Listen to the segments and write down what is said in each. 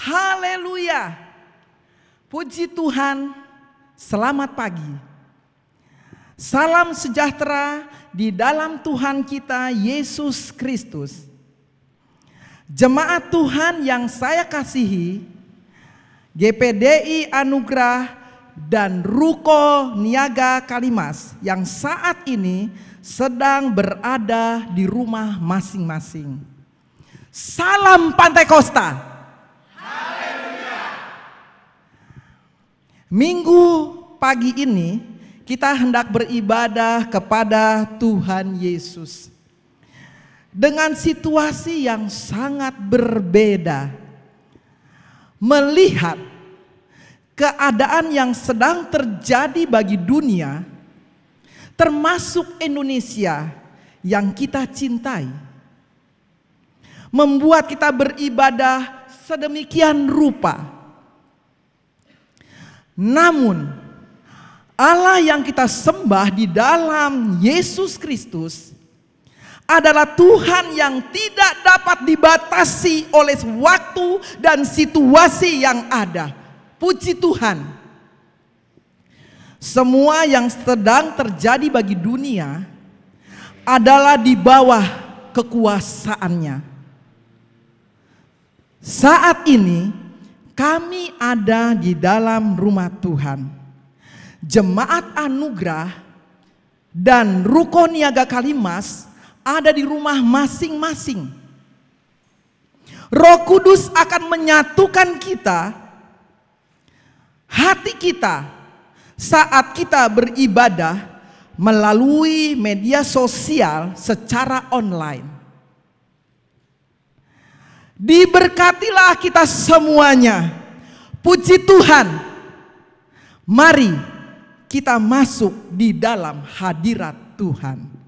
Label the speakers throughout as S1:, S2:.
S1: Haleluya. Puji Tuhan. Selamat pagi. Salam sejahtera di dalam Tuhan kita Yesus Kristus. Jemaat Tuhan yang saya kasihi, GPDI Anugerah dan Ruko Niaga Kalimas yang saat ini sedang berada di rumah masing-masing. Salam Pantai Kosta. Haleluya. Minggu pagi ini kita hendak beribadah kepada Tuhan Yesus dengan situasi yang sangat berbeda. Melihat keadaan yang sedang terjadi bagi dunia, termasuk Indonesia yang kita cintai, membuat kita beribadah sedemikian rupa. Namun Allah yang kita sembah di dalam Yesus Kristus adalah Tuhan yang tidak dapat dibatasi oleh waktu dan situasi yang ada. Puji Tuhan. Semua yang sedang terjadi bagi dunia adalah di bawah kekuasaannya. Saat ini kami ada di dalam rumah Tuhan. Jemaat Anugerah dan Ruko Niaga Kalimas ada di rumah masing-masing. Roh Kudus akan menyatukan kita, hati kita saat kita beribadah melalui media sosial secara online. Diberkatilah kita semuanya. Puji Tuhan. Mari kita masuk di dalam hadirat Tuhan.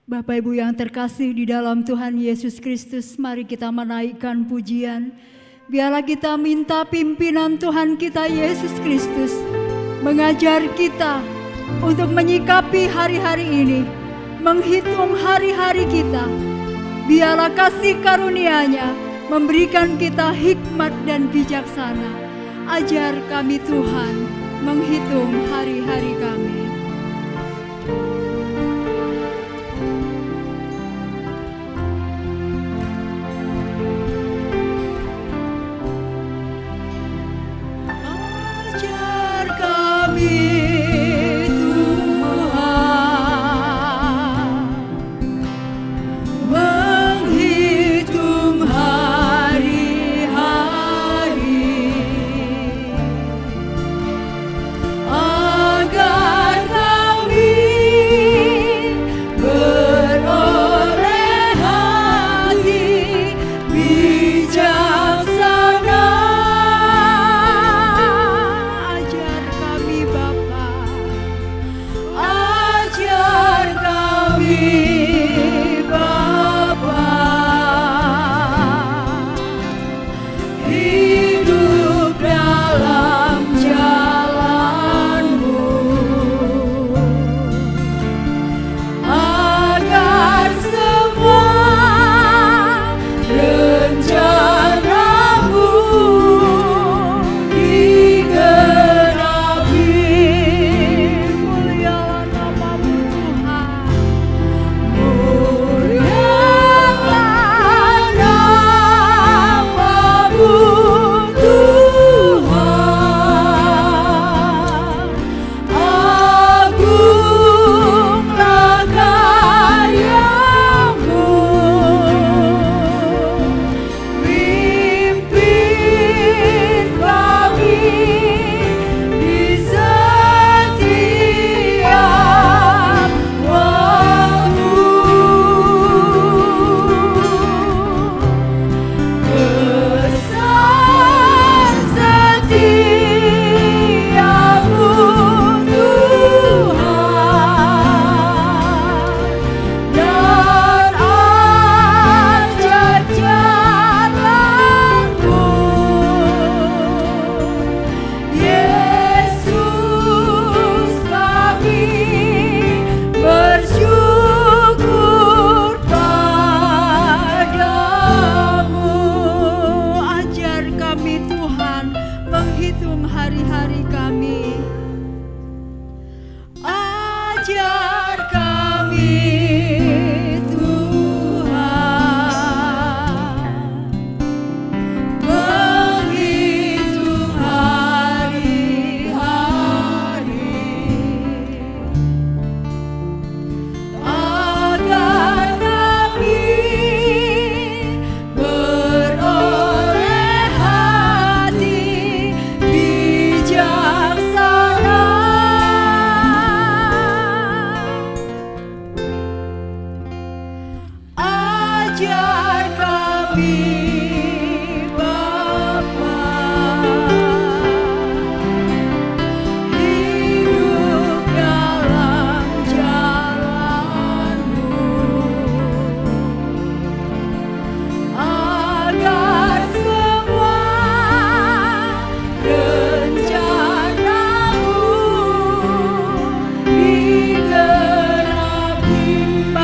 S2: Bapak Ibu yang terkasih di dalam Tuhan Yesus Kristus, mari kita menaikkan pujian. Biarlah kita minta pimpinan Tuhan kita Yesus Kristus mengajar kita untuk menyikapi hari-hari ini, menghitung hari-hari kita. Biarlah kasih karunia-Nya memberikan kita hikmat dan bijaksana. Ajar kami Tuhan menghitung hari-hari kami. Ajar kami
S3: Mulialah namamu Tuhan.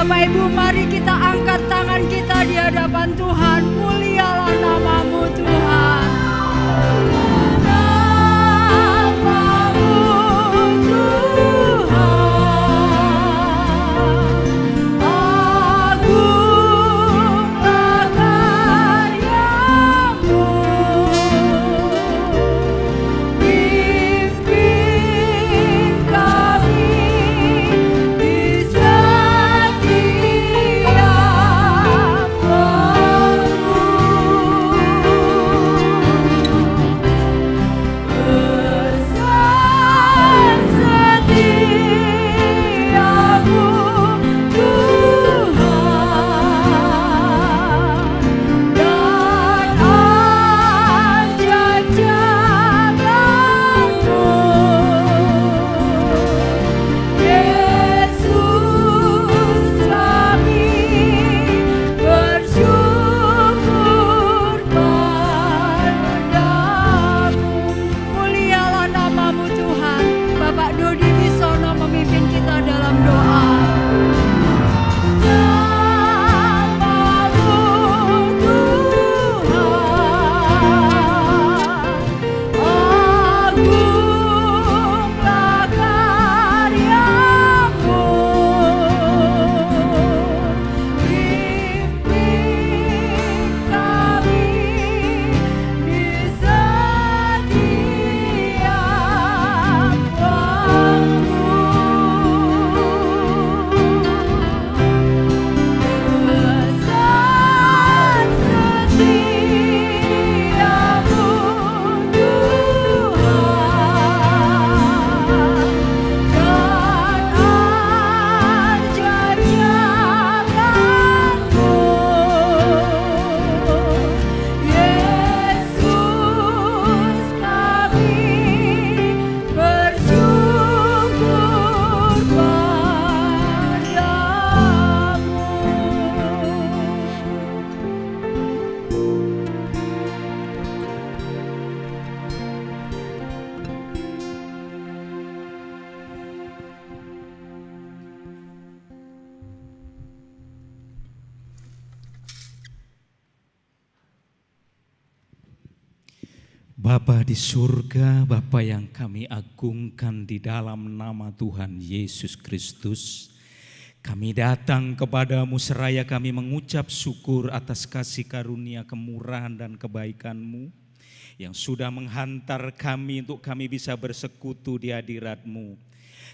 S2: Bapak Ibu, mari kita angkat tangan kita di hadapan Tuhan. Mulialah nama-Mu Tuhan.
S3: Bapa di surga, Bapa yang kami agungkan di dalam nama Tuhan Yesus Kristus, kami datang kepadamu seraya kami mengucap syukur atas kasih karunia, kemurahan dan kebaikan-Mu yang sudah menghantar kami untuk kami bisa bersekutu di hadirat-Mu.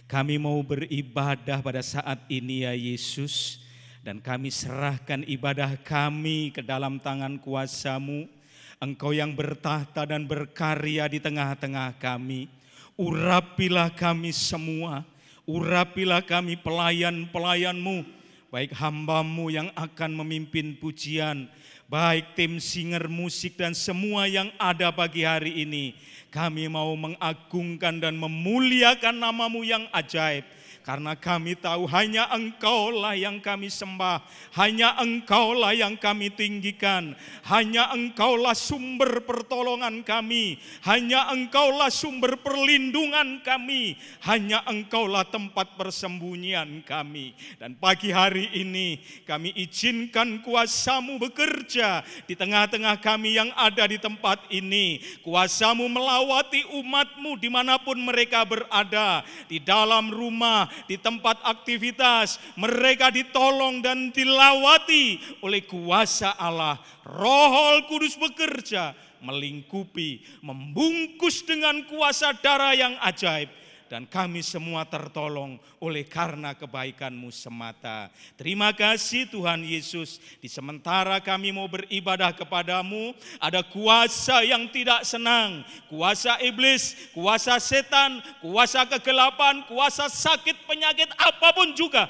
S3: Kami mau beribadah pada saat ini ya Yesus, dan kami serahkan ibadah kami ke dalam tangan kuasa-Mu. Engkau yang bertahta dan berkarya di tengah-tengah kami. Urapilah kami semua, urapilah kami pelayan-pelayan-Mu, baik hamba-Mu yang akan memimpin pujian, baik tim singer musik dan semua yang ada pagi hari ini. Kami mau mengagungkan dan memuliakan nama-Mu yang ajaib. Karena kami tahu hanya Engkaulah yang kami sembah, hanya Engkaulah yang kami tinggikan, hanya Engkaulah sumber pertolongan kami, hanya Engkaulah sumber perlindungan kami, hanya Engkaulah tempat persembunyian kami. Dan pagi hari ini kami izinkan kuasa-Mu bekerja di tengah-tengah kami yang ada di tempat ini. Kuasa-Mu melawati umat-Mu dimanapun mereka berada, di dalam rumah, di tempat aktivitas, mereka ditolong dan dilawati oleh kuasa Allah. Roh Kudus bekerja, melingkupi, membungkus dengan kuasa darah yang ajaib. Dan kami semua tertolong oleh karena kebaikan-Mu semata. Terima kasih Tuhan Yesus. Di sementara kami mau beribadah kepadamu, ada kuasa yang tidak senang. Kuasa iblis, kuasa setan, kuasa kegelapan, kuasa sakit, penyakit, apapun juga.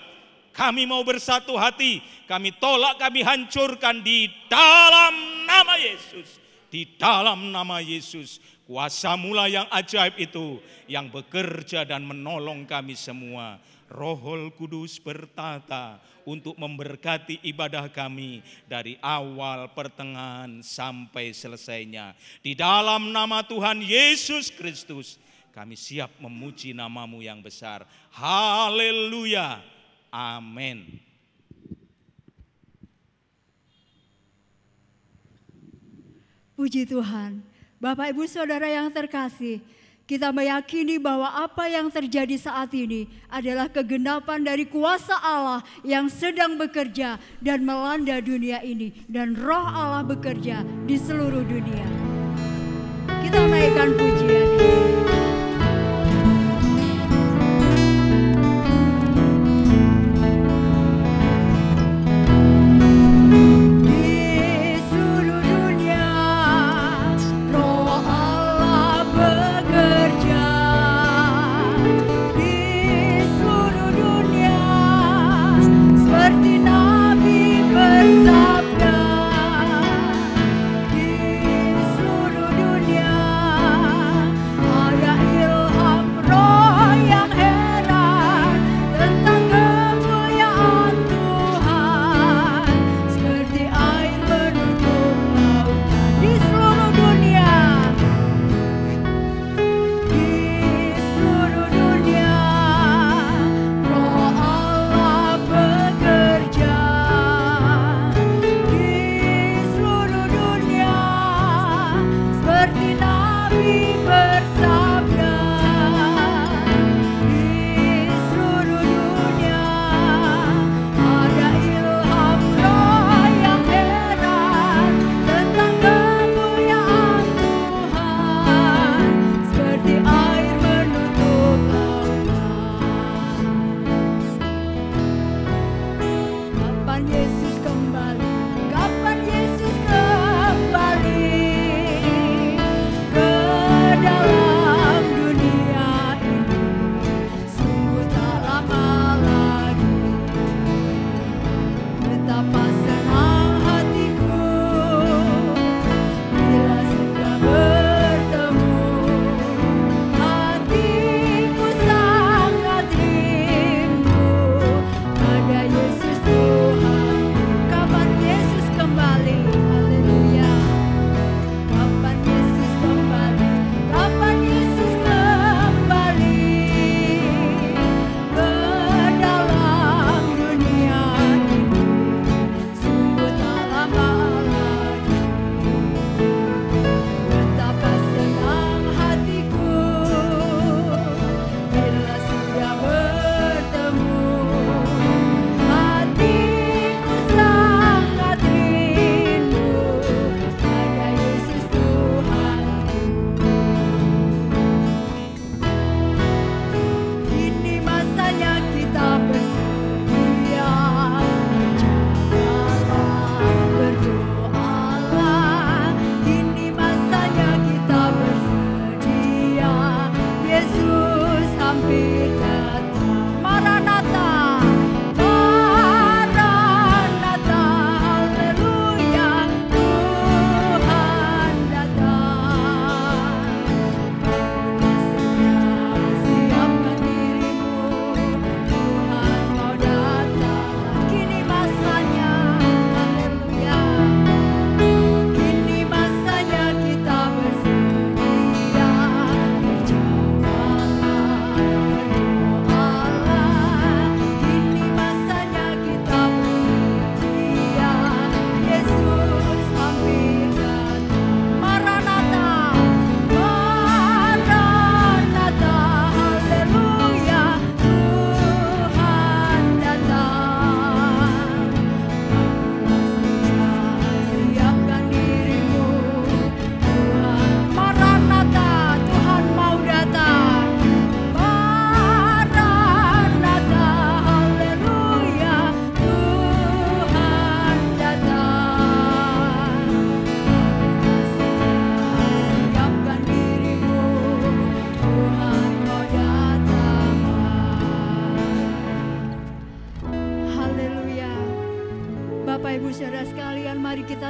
S3: Kami mau bersatu hati, kami tolak, kami hancurkan di dalam nama Yesus. Di dalam nama Yesus. Kuasa-Mu lah yang ajaib itu, yang bekerja dan menolong kami semua. Roh Kudus bertata untuk memberkati ibadah kami dari awal, pertengahan, sampai selesainya. Di dalam nama Tuhan Yesus Kristus, kami siap memuji nama-Mu yang besar. Haleluya. Amin.
S2: Puji Tuhan. Bapak Ibu Saudara yang terkasih, kita meyakini bahwa apa yang terjadi saat ini adalah kegenapan dari kuasa Allah yang sedang bekerja dan melanda dunia ini. Dan roh Allah bekerja di seluruh dunia. Kita naikkan pujian ini.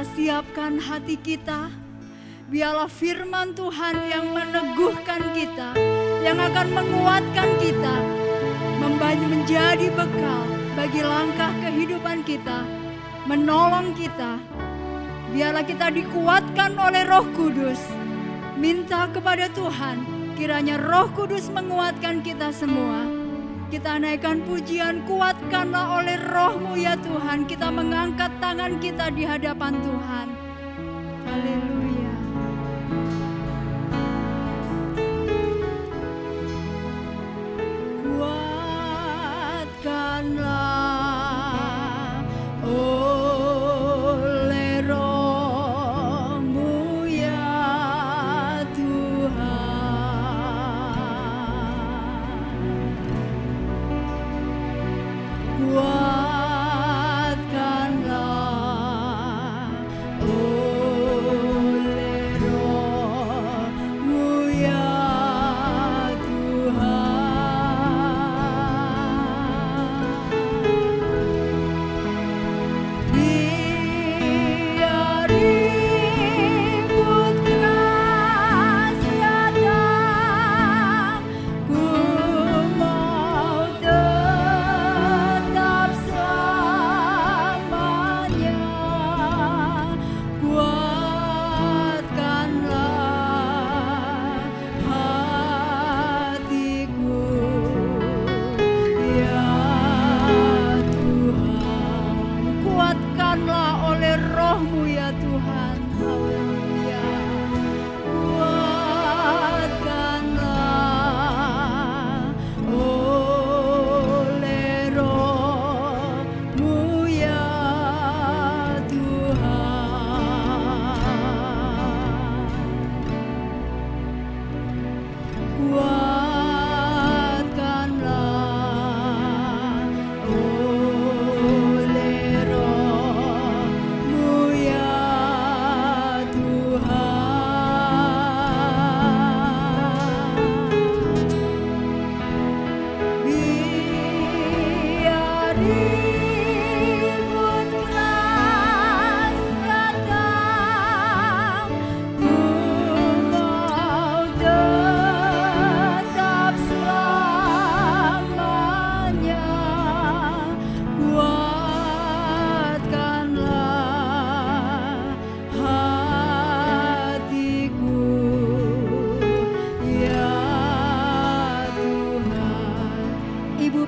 S2: Siapkan hati kita, biarlah firman Tuhan yang meneguhkan kita, yang akan menguatkan kita, menjadi bekal bagi langkah kehidupan kita, menolong kita. Biarlah kita dikuatkan oleh Roh Kudus. Minta kepada Tuhan, kiranya Roh Kudus menguatkan kita semua. Kita naikkan pujian, kuatkanlah oleh Roh-Mu ya Tuhan. Kita mengangkat tangan kita di hadapan Tuhan. Haleluya.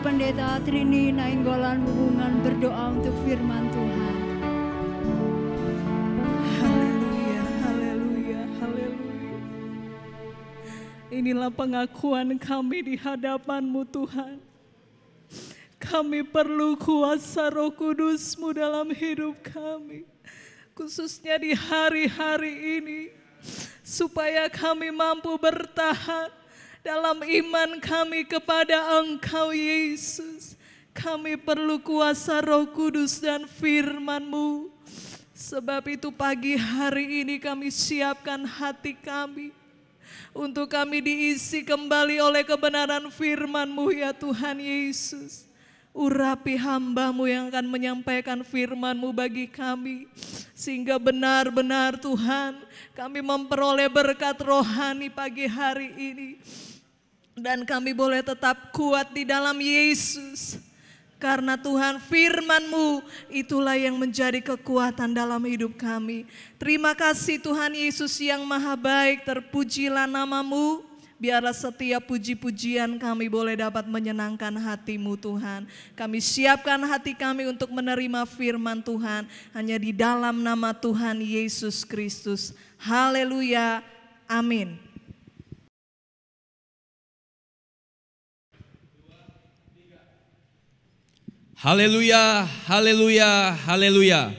S2: Pendeta Trini Nainggolan Hubungan berdoa untuk firman Tuhan.
S4: Haleluya, haleluya, haleluya. Inilah pengakuan kami di hadapan-Mu Tuhan. Kami perlu kuasa Roh Kudus-Mu dalam hidup kami, khususnya di hari-hari ini, supaya kami mampu bertahan dalam iman kami kepada Engkau Yesus. Kami perlu kuasa Roh Kudus dan firman-Mu. Sebab itu pagi hari ini kami siapkan hati kami untuk kami diisi kembali oleh kebenaran firman-Mu ya Tuhan Yesus. Urapi hamba-Mu yang akan menyampaikan firman-Mu bagi kami, sehingga benar-benar Tuhan kami memperoleh berkat rohani pagi hari ini. Dan kami boleh tetap kuat di dalam Yesus. Karena Tuhan firman-Mu itulah yang menjadi kekuatan dalam hidup kami. Terima kasih Tuhan Yesus yang maha baik, terpujilah nama-Mu. Biarlah setiap puji-pujian kami boleh dapat menyenangkan hati-Mu Tuhan. Kami siapkan hati kami untuk menerima firman Tuhan hanya di dalam nama Tuhan Yesus Kristus. Haleluya, amin.
S5: Haleluya, haleluya, haleluya.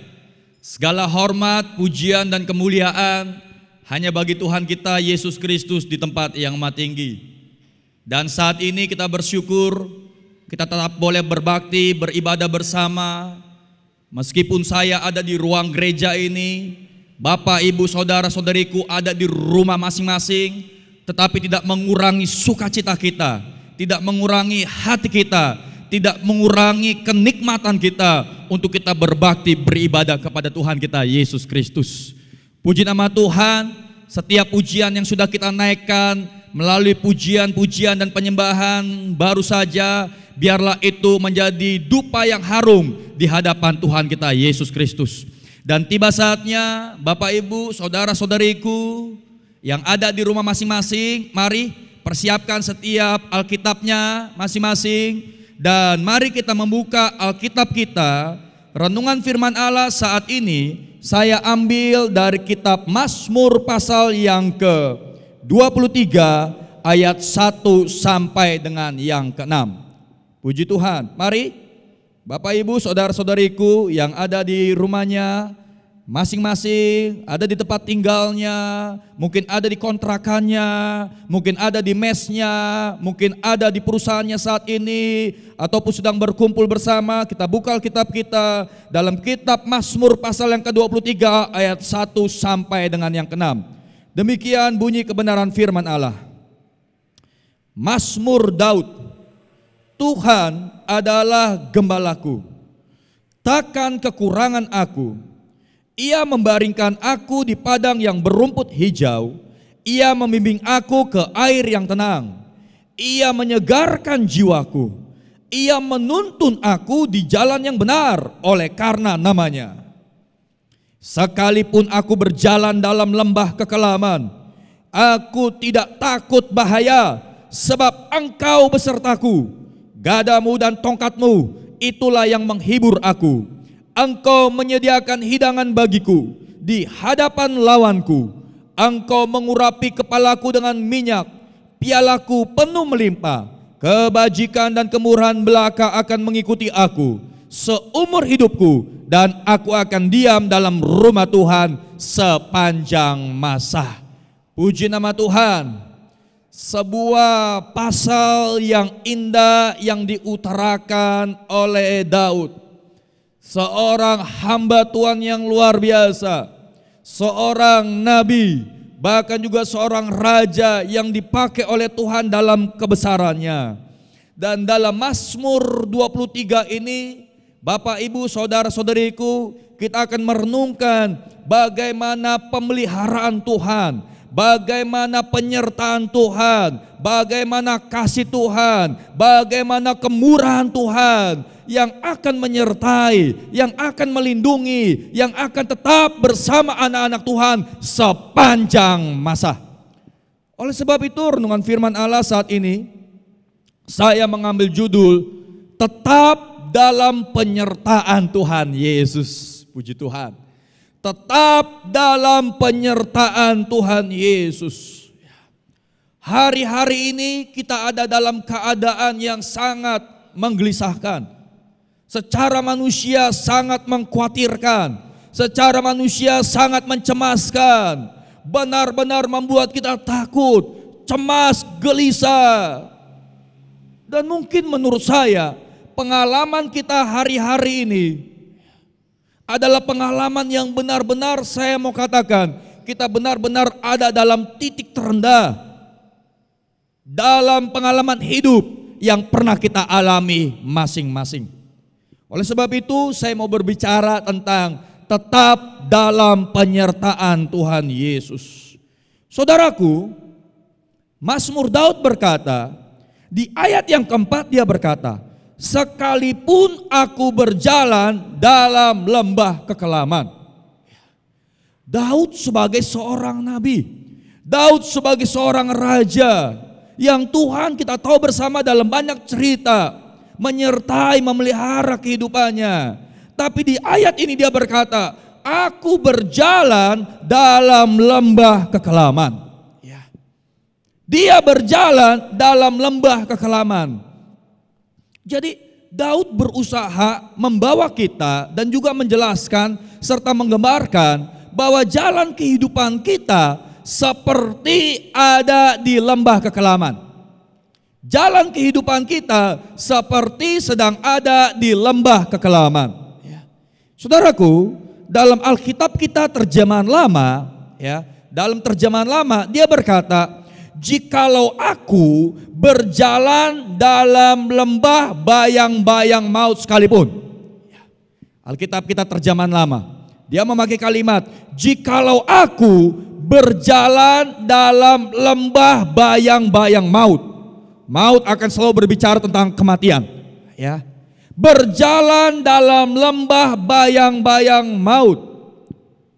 S5: Segala hormat, pujian dan kemuliaan hanya bagi Tuhan kita Yesus Kristus di tempat yang maha tinggi. Dan saat ini kita bersyukur kita tetap boleh berbakti, beribadah bersama. Meskipun saya ada di ruang gereja ini, Bapak, Ibu, Saudara-saudariku ada di rumah masing-masing, tetapi tidak mengurangi sukacita kita, tidak mengurangi hati kita, tidak mengurangi kenikmatan kita untuk kita berbakti, beribadah kepada Tuhan kita Yesus Kristus. Puji nama Tuhan, setiap pujian yang sudah kita naikkan melalui pujian-pujian dan penyembahan baru saja, biarlah itu menjadi dupa yang harum di hadapan Tuhan kita Yesus Kristus. Dan tiba saatnya Bapak, Ibu, Saudara-saudariku yang ada di rumah masing-masing, mari persiapkan setiap Alkitabnya masing-masing. Dan mari kita membuka Alkitab kita. Renungan firman Allah saat ini saya ambil dari kitab Mazmur pasal yang ke-23 ayat 1 sampai dengan yang ke-6. Puji Tuhan. Mari Bapak, Ibu, Saudara-saudariku yang ada di rumahnya, Masing-masing ada di tempat tinggalnya, mungkin ada di kontrakannya, mungkin ada di mesnya, mungkin ada di perusahaannya saat ini, ataupun sedang berkumpul bersama. Kita buka Alkitab kita dalam kitab Mazmur pasal yang ke-23 ayat 1 sampai dengan yang ke-6. Demikian bunyi kebenaran firman Allah. Mazmur Daud, Tuhan adalah gembalaku, takkan kekurangan aku. Ia membaringkan aku di padang yang berumput hijau. Ia membimbing aku ke air yang tenang. Ia menyegarkan jiwaku. Ia menuntun aku di jalan yang benar oleh karena namanya. Sekalipun aku berjalan dalam lembah kekelaman, aku tidak takut bahaya, sebab Engkau besertaku. Gadamu dan tongkatmu, itulah yang menghibur aku. Engkau menyediakan hidangan bagiku di hadapan lawanku. Engkau mengurapi kepalaku dengan minyak, pialaku penuh melimpah. Kebajikan dan kemurahan belaka akan mengikuti aku seumur hidupku, dan aku akan diam dalam rumah Tuhan sepanjang masa. Puji nama Tuhan. Sebuah pasal yang indah yang diutarakan oleh Daud. Seorang hamba Tuhan yang luar biasa, seorang nabi, bahkan juga seorang raja yang dipakai oleh Tuhan dalam kebesarannya. Dan dalam Mazmur 23 ini, Bapak Ibu saudara-saudariku, kita akan merenungkan bagaimana pemeliharaan Tuhan, bagaimana penyertaan Tuhan, bagaimana kasih Tuhan, bagaimana kemurahan Tuhan yang akan menyertai, yang akan melindungi, yang akan tetap bersama anak-anak Tuhan sepanjang masa. Oleh sebab itu renungan firman Allah saat ini saya mengambil judul Tetap dalam Penyertaan Tuhan Yesus. Puji Tuhan. Tetap dalam penyertaan Tuhan Yesus. Hari-hari ini kita ada dalam keadaan yang sangat menggelisahkan. Secara manusia sangat mengkhawatirkan, secara manusia sangat mencemaskan, benar-benar membuat kita takut, cemas, gelisah. Dan mungkin menurut saya pengalaman kita hari-hari ini adalah pengalaman yang benar-benar saya mau katakan kita benar-benar ada dalam titik terendah dalam pengalaman hidup yang pernah kita alami masing-masing. Oleh sebab itu saya mau berbicara tentang tetap dalam penyertaan Tuhan Yesus. Saudaraku, Mazmur Daud berkata, di ayat yang keempat dia berkata, sekalipun aku berjalan dalam lembah kekelaman. Daud sebagai seorang nabi, Daud sebagai seorang raja yang Tuhan kita tahu bersama dalam banyak cerita menyertai, memelihara kehidupannya. Tapi di ayat ini dia berkata, aku berjalan dalam lembah kekelaman. Dia berjalan dalam lembah kekelaman. Jadi Daud berusaha membawa kita dan juga menjelaskan serta menggambarkan bahwa jalan kehidupan kita seperti ada di lembah kekelaman. Jalan kehidupan kita seperti sedang ada di lembah kekelaman. Saudaraku, dalam Alkitab kita terjemahan lama, dalam terjemahan lama dia berkata, jikalau aku berjalan dalam lembah bayang-bayang maut sekalipun. Alkitab kita terjemahan lama, dia memakai kalimat, jikalau aku berjalan dalam lembah bayang-bayang maut. Maut akan selalu berbicara tentang kematian. Berjalan dalam lembah bayang-bayang maut.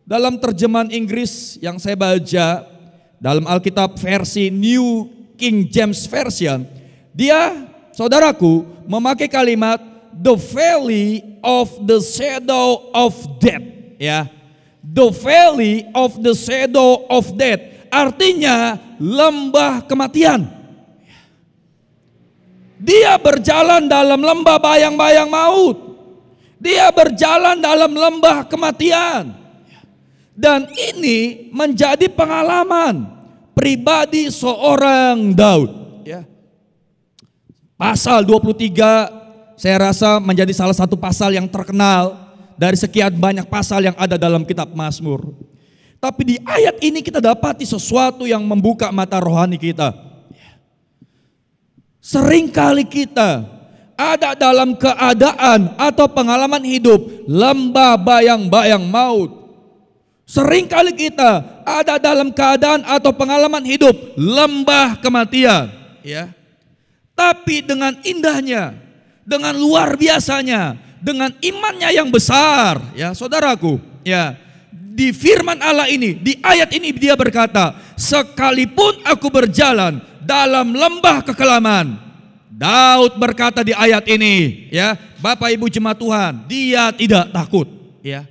S5: Dalam terjemahan Inggris yang saya baca, dalam Alkitab versi New King James Version, dia, saudaraku, memakai kalimat the valley of the shadow of death. The valley of the shadow of death. Artinya lembah kematian. Dia berjalan dalam lembah bayang-bayang maut. Dia berjalan dalam lembah kematian. Dan ini menjadi pengalaman pribadi seorang Daud. Ya. Pasal 23 saya rasa menjadi salah satu pasal yang terkenal dari sekian banyak pasal yang ada dalam kitab Mazmur. Tapi di ayat ini kita dapati sesuatu yang membuka mata rohani kita. Seringkali kita ada dalam keadaan atau pengalaman hidup lembah bayang-bayang maut. Seringkali kita ada dalam keadaan atau pengalaman hidup lembah kematian, ya. Tapi dengan indahnya, dengan luar biasanya, dengan imannya yang besar, ya saudaraku, ya. Di firman Allah ini, di ayat ini dia berkata, sekalipun aku berjalan dalam lembah kekelaman. Daud berkata di ayat ini, ya, Bapak Ibu jemaat Tuhan, dia tidak takut, ya.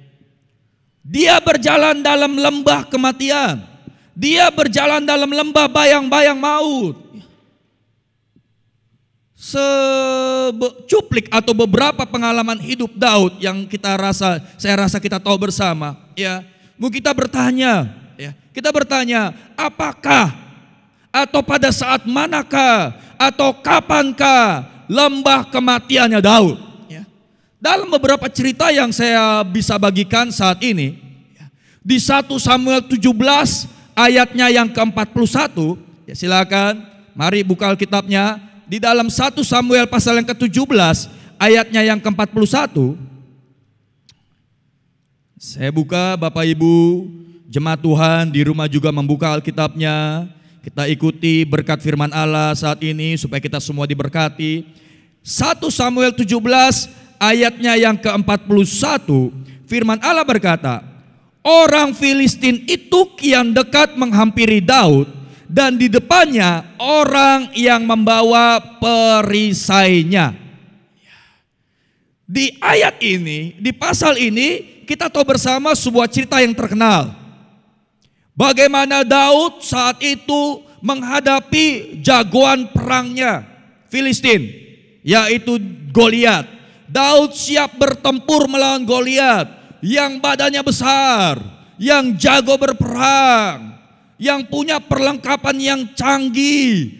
S5: Dia berjalan dalam lembah kematian. Dia berjalan dalam lembah bayang-bayang maut. Secuplik atau beberapa pengalaman hidup Daud yang saya rasa kita tahu bersama, ya. Mungkin kita bertanya, ya. Kita bertanya, apakah atau pada saat manakah atau kapankah lembah kematiannya Daud? Dalam beberapa cerita yang saya bisa bagikan saat ini, di 1 Samuel 17 ayatnya yang ke-41, ya silakan, mari buka Alkitabnya. Di dalam 1 Samuel pasal yang ke-17 ayatnya yang ke-41, saya buka, Bapak Ibu jemaat Tuhan di rumah juga membuka Alkitabnya. Kita ikuti berkat firman Allah saat ini supaya kita semua diberkati. 1 Samuel 17 ayatnya yang ke-41, firman Allah berkata, orang Filistin itu kian dekat menghampiri Daud, dan di depannya orang yang membawa perisainya. Di ayat ini, di pasal ini, kita tahu bersama sebuah cerita yang terkenal. Bagaimana Daud saat itu menghadapi jagoan perangnya Filistin, yaitu Goliat. Daud siap bertempur melawan Goliat yang badannya besar, yang jago berperang, yang punya perlengkapan yang canggih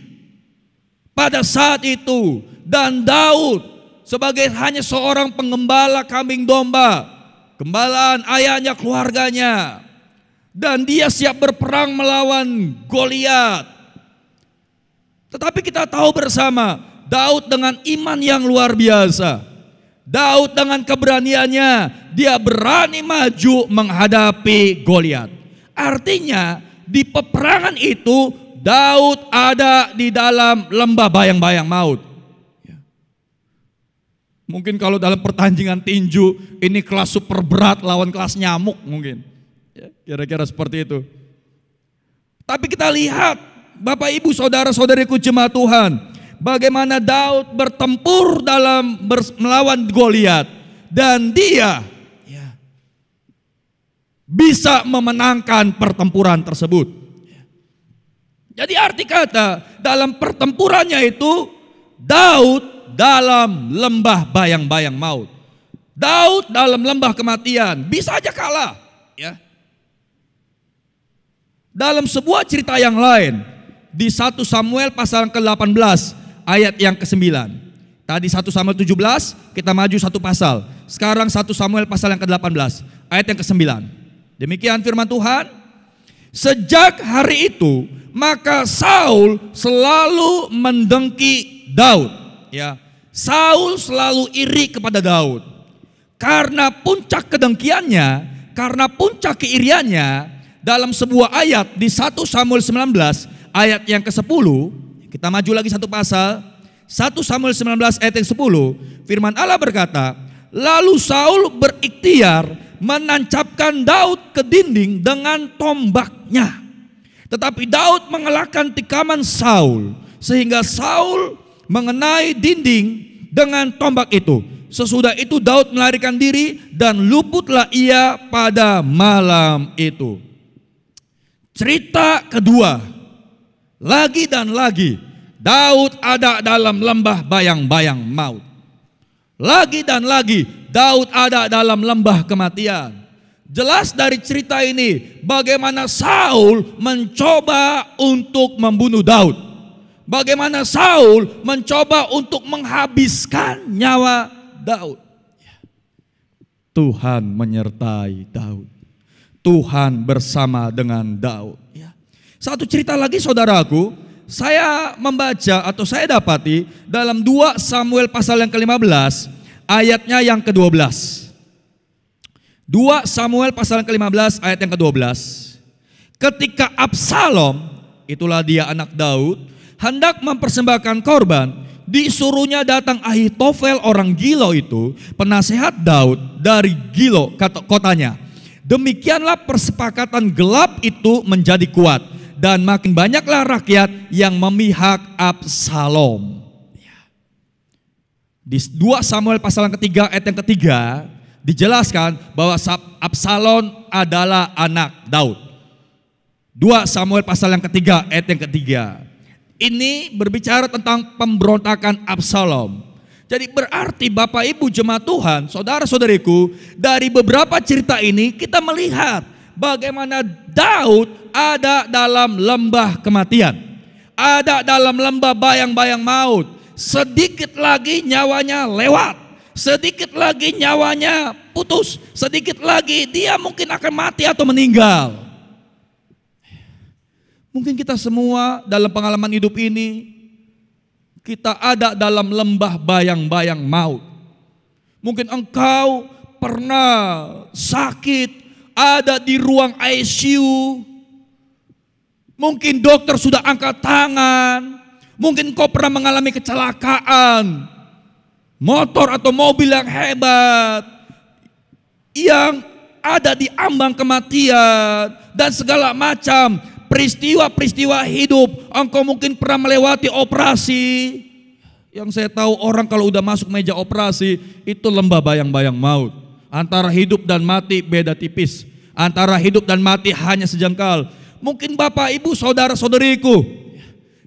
S5: pada saat itu. Dan Daud sebagai hanya seorang penggembala kambing domba, gembalaan ayahnya, keluarganya, dan dia siap berperang melawan Goliat. Tetapi kita tahu bersama, Daud dengan iman yang luar biasa, Daud dengan keberaniannya, dia berani maju menghadapi Goliat. Artinya di peperangan itu Daud ada di dalam lembah bayang-bayang maut. Mungkin kalau dalam pertandingan tinju ini kelas super berat lawan kelas nyamuk mungkin. Kira-kira seperti itu. Tapi kita lihat Bapak Ibu saudara-saudariku jemaat Tuhan, bagaimana Daud bertempur dalam melawan Goliat, dan dia bisa memenangkan pertempuran tersebut. Jadi arti kata dalam pertempurannya itu Daud dalam lembah bayang-bayang maut. Daud dalam lembah kematian, bisa aja kalah, ya. Dalam sebuah cerita yang lain di 1 Samuel pasal ke-18 ayat yang ke-9. Tadi 1 Samuel 17, kita maju satu pasal. Sekarang 1 Samuel pasal yang ke-18 ayat yang ke-9. Demikian firman Tuhan. Sejak hari itu maka Saul selalu mendengki Daud, ya. Saul selalu iri kepada Daud. Karena puncak kedengkiannya, karena puncak keiriannya, dalam sebuah ayat di 1 Samuel 19 ayat yang ke-10, kita maju lagi satu pasal, 1 Samuel 19 ayat yang 10, firman Allah berkata, lalu Saul berikhtiar menancapkan Daud ke dinding dengan tombaknya. Tetapi Daud mengalahkan tikaman Saul, sehingga Saul mengenai dinding dengan tombak itu. Sesudah itu Daud melarikan diri dan luputlah ia pada malam itu. Cerita kedua, lagi dan lagi Daud ada dalam lembah bayang-bayang maut. Lagi dan lagi Daud ada dalam lembah kematian. Jelas dari cerita ini bagaimana Saul mencoba untuk membunuh Daud. Bagaimana Saul mencoba untuk menghabiskan nyawa Daud. Tuhan menyertai Daud. Tuhan bersama dengan Daud. Satu cerita lagi saudaraku, saya membaca atau saya dapati dalam 2 Samuel pasal yang ke-15 ayatnya yang ke-12. 2 Samuel pasal yang ke-15 ayat yang ke-12. Ketika Absalom, itulah dia anak Daud, hendak mempersembahkan korban, disuruhnya datang Ahitofel orang Gilo itu, penasehat Daud dari Gilo kotanya. Demikianlah persepakatan gelap itu menjadi kuat, dan makin banyaklah rakyat yang memihak Absalom. Di 2 Samuel pasal yang ketiga ayat yang ketiga dijelaskan bahwa Absalom adalah anak Daud. 2 Samuel pasal yang ketiga ayat yang ketiga. Ini berbicara tentang pemberontakan Absalom. Jadi berarti Bapak Ibu jemaat Tuhan, saudara-saudariku, dari beberapa cerita ini kita melihat bagaimana Daud ada dalam lembah kematian. Ada dalam lembah bayang-bayang maut. Sedikit lagi nyawanya lewat. Sedikit lagi nyawanya putus. Sedikit lagi dia mungkin akan mati atau meninggal. Mungkin kita semua dalam pengalaman hidup ini, kita ada dalam lembah bayang-bayang maut. Mungkin engkau pernah sakit, ada di ruang ICU. Mungkin dokter sudah angkat tangan. Mungkin engkau pernah mengalami kecelakaan. Motor atau mobil yang hebat, yang ada di ambang kematian, dan segala macam peristiwa-peristiwa hidup. Engkau mungkin pernah melewati operasi. Yang saya tahu orang kalau udah masuk meja operasi, itu lembah bayang-bayang maut. Antara hidup dan mati beda tipis. Antara hidup dan mati hanya sejengkal. Mungkin Bapak Ibu saudara-saudariku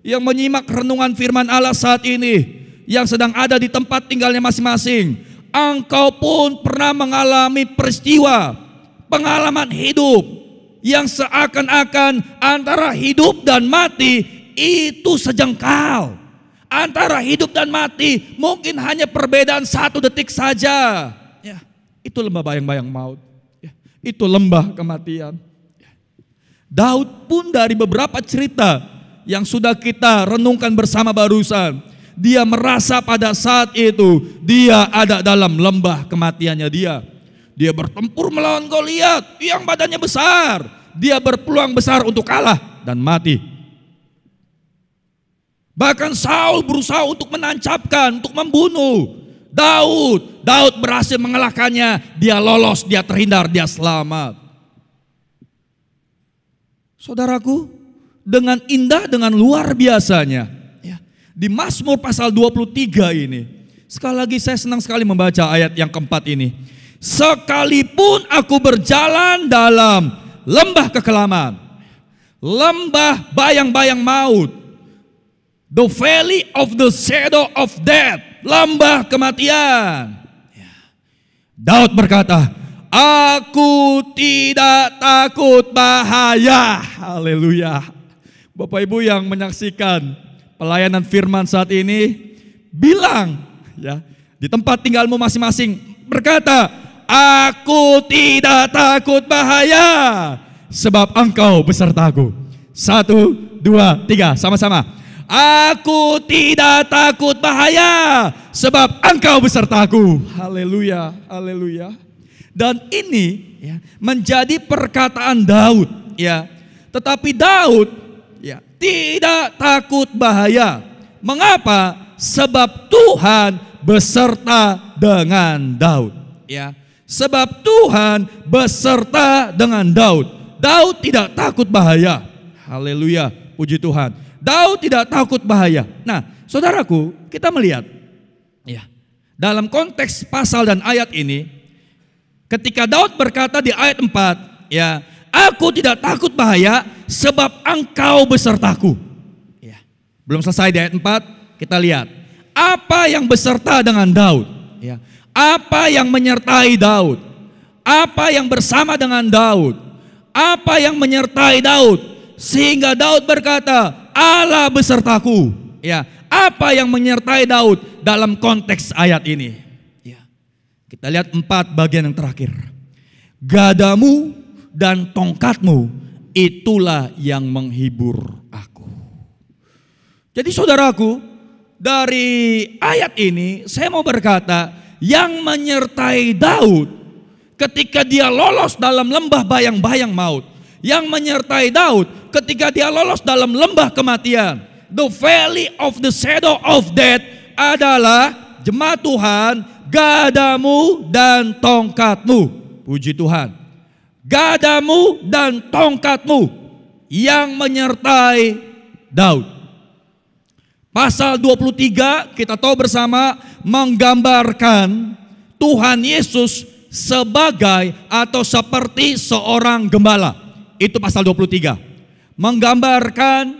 S5: yang menyimak renungan firman Allah saat ini, yang sedang ada di tempat tinggalnya masing-masing, engkau pun pernah mengalami peristiwa, pengalaman hidup yang seakan-akan antara hidup dan mati itu sejengkal. Antara hidup dan mati mungkin hanya perbedaan 1 detik saja. Ya, itu lembah bayang-bayang maut. Ya, itu lembah kematian. Daud pun dari beberapa cerita yang sudah kita renungkan bersama barusan, dia merasa pada saat itu dia ada dalam lembah kematiannya dia. Dia bertempur melawan Goliat yang badannya besar. Dia berpeluang besar untuk kalah dan mati. Bahkan Saul berusaha untuk menancapkan, untuk membunuh Daud. Daud berhasil mengalahkannya. Dia lolos, dia terhindar, dia selamat. Saudaraku, dengan indah, dengan luar biasanya, di Mazmur pasal 23 ini, sekali lagi saya senang sekali membaca ayat yang keempat ini. Sekalipun aku berjalan dalam lembah kekelaman, lembah bayang-bayang maut, the valley of the shadow of death, lembah kematian. Daud berkata, aku tidak takut bahaya. Haleluya. Bapak Ibu yang menyaksikan pelayanan firman saat ini, bilang ya di tempat tinggalmu masing-masing, berkata, aku tidak takut bahaya sebab engkau besertaku. 1, 2, 3 sama-sama. Aku tidak takut bahaya sebab engkau besertaku. Haleluya, haleluya. Dan ini ya, menjadi perkataan Daud ya. Tetapi Daud ya tidak takut bahaya. Mengapa? Sebab Tuhan beserta dengan Daud. Ya, sebab Tuhan beserta dengan Daud. Daud tidak takut bahaya. Haleluya, puji Tuhan. Daud tidak takut bahaya. Nah, saudaraku, kita melihat ya, dalam konteks pasal dan ayat ini, ketika Daud berkata di ayat 4, ya, aku tidak takut bahaya sebab engkau besertaku. Ya. Belum selesai di ayat 4, kita lihat. Apa yang beserta dengan Daud? Ya. Apa yang menyertai Daud? Apa yang bersama dengan Daud? Apa yang menyertai Daud? Sehingga Daud berkata, Allah besertaku. Ya, apa yang menyertai Daud dalam konteks ayat ini? Ya. Kita lihat 4 bagian yang terakhir. Gadamu dan tongkatmu itulah yang menghibur aku. Jadi saudaraku, dari ayat ini saya mau berkata, yang menyertai Daud ketika dia lolos dalam lembah bayang-bayang maut, yang menyertai Daud ketika dia lolos dalam lembah kematian, the valley of the shadow of death, adalah jemaat Tuhan, gadamu dan tongkatmu. Puji Tuhan. Gadamu dan tongkatmu yang menyertai Daud. Pasal 23 kita tahu bersama menggambarkan Tuhan Yesus sebagai atau seperti seorang gembala. Itu pasal 23. Menggambarkan,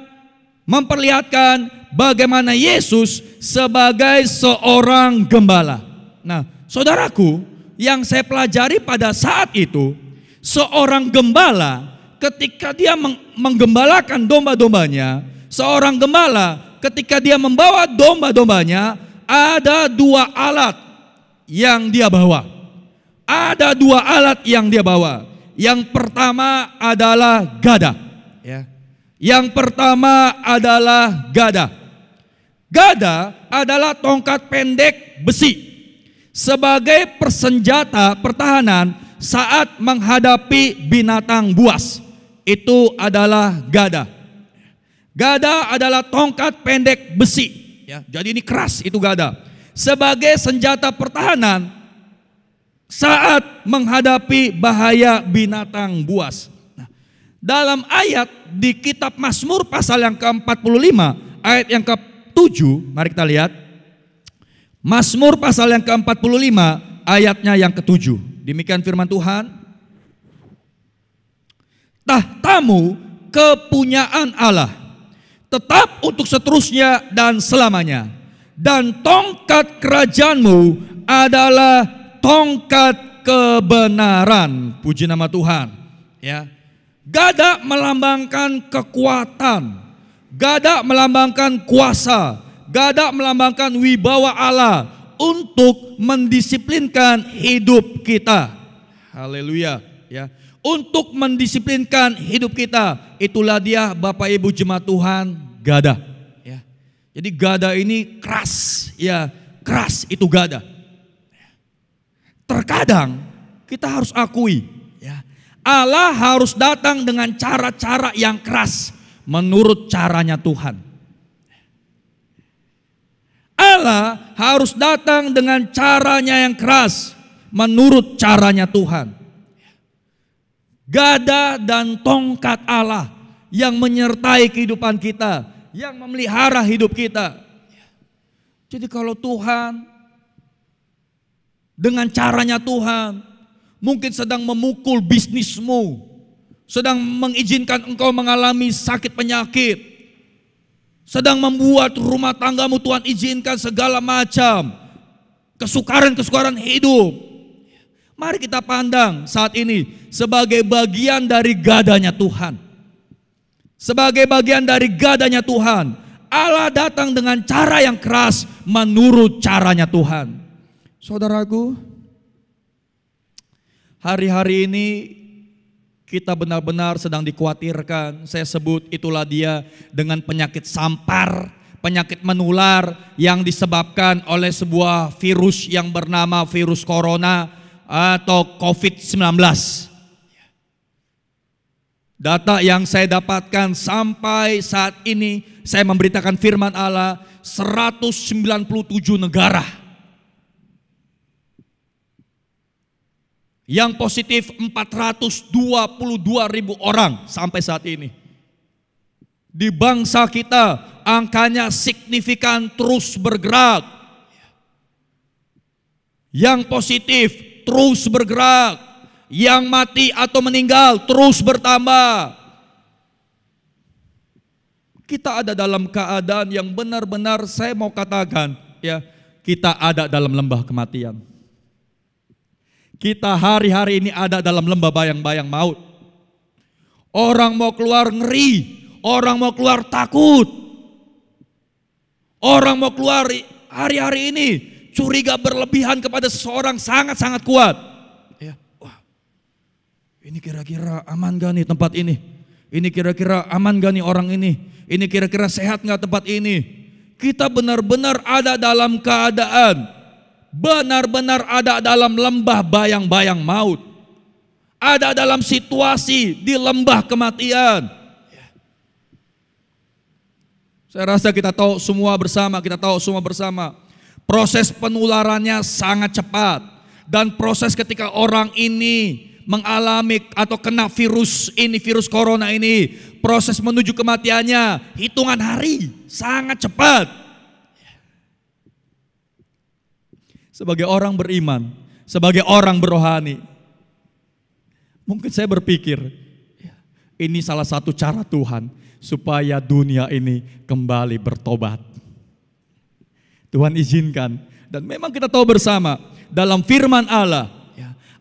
S5: memperlihatkan bagaimana Yesus sebagai seorang gembala. Nah, saudaraku, yang saya pelajari pada saat itu, seorang gembala ketika dia menggembalakan domba-dombanya, seorang gembala ketika dia membawa domba-dombanya, ada 2 alat yang dia bawa. Ada 2 alat yang dia bawa. Yang pertama adalah gada. Ya. Yang pertama adalah gada. Gada adalah tongkat pendek besi sebagai persenjata pertahanan saat menghadapi binatang buas. Itu adalah gada. Gada adalah tongkat pendek besi. Ya, jadi ini keras, itu gada. Sebagai senjata pertahanan saat menghadapi bahaya binatang buas. Nah, dalam ayat di kitab Mazmur pasal yang ke-45 ayat yang ke-7, mari kita lihat. Mazmur pasal yang ke-45 ayatnya yang ke-7. Demikian firman Tuhan. Tahtamu kepunyaan Allah, tetap untuk seterusnya dan selamanya. Dan tongkat kerajaanmu adalah tongkat kebenaran. Puji nama Tuhan. Ya. Gada melambangkan kekuatan. Gada melambangkan kuasa. Gada melambangkan wibawa Allah untuk mendisiplinkan hidup kita. Haleluya. Ya. Untuk mendisiplinkan hidup kita. Itulah dia Bapak Ibu jemaat Tuhan, gada. Ya. Jadi gada ini keras. Ya, keras itu gada. Terkadang kita harus akui, ya, Allah harus datang dengan cara-cara yang keras menurut caranya Tuhan. Allah harus datang dengan caranya yang keras menurut caranya Tuhan. Gada dan tongkat Allah yang menyertai kehidupan kita, yang memelihara hidup kita. Jadi kalau Tuhan dengan caranya Tuhan mungkin sedang memukul bisnismu, sedang mengizinkan engkau mengalami sakit penyakit, sedang membuat rumah tanggamu Tuhan izinkan segala macam kesukaran-kesukaran hidup. Mari kita pandang saat ini sebagai bagian dari gadanya Tuhan. Sebagai bagian dari gadanya Tuhan, Allah datang dengan cara yang keras menurut caranya Tuhan. Saudaraku, hari-hari ini kita benar-benar sedang dikhawatirkan. Saya sebut itulah dia dengan penyakit sampar, penyakit menular yang disebabkan oleh sebuah virus yang bernama virus corona atau COVID-19. Data yang saya dapatkan sampai saat ini, saya memberitakan firman Allah, 197 negara yang positif 422.000 orang sampai saat ini. Di bangsa kita angkanya signifikan terus bergerak. Yang positif terus bergerak. Yang mati atau meninggal terus bertambah. Kita ada dalam keadaan yang benar-benar saya mau katakan, ya, kita ada dalam lembah kematian. Kita hari-hari ini ada dalam lembah bayang-bayang maut. Orang mau keluar ngeri, orang mau keluar takut. Orang mau keluar hari-hari ini curiga berlebihan kepada seseorang sangat-sangat kuat. Ya, wah, ini kira-kira aman gak nih tempat ini? Ini kira-kira aman gak nih orang ini? Ini kira-kira sehat gak tempat ini? Kita benar-benar ada dalam keadaan, benar-benar ada dalam lembah bayang-bayang maut. Ada dalam situasi di lembah kematian. Saya rasa kita tahu semua bersama, proses penularannya sangat cepat. Dan proses ketika orang ini mengalami atau kena virus ini, virus corona ini, proses menuju kematiannya hitungan hari, sangat cepat. Sebagai orang beriman, sebagai orang berohani, mungkin saya berpikir, ini salah satu cara Tuhan supaya dunia ini kembali bertobat. Tuhan izinkan, dan memang kita tahu bersama dalam firman Allah,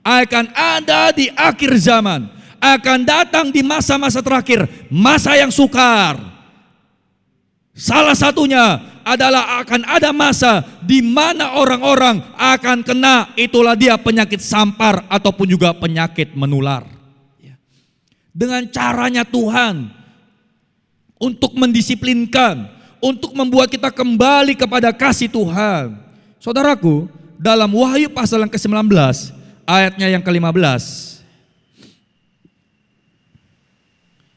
S5: akan ada di akhir zaman, akan datang di masa-masa terakhir, masa yang sukar. Salah satunya adalah akan ada masa di mana orang-orang akan kena, itulah dia penyakit sampar ataupun juga penyakit menular. Dengan caranya Tuhan untuk mendisiplinkan, untuk membuat kita kembali kepada kasih Tuhan. Saudaraku, dalam Wahyu pasal yang ke-19, ayatnya yang ke-15.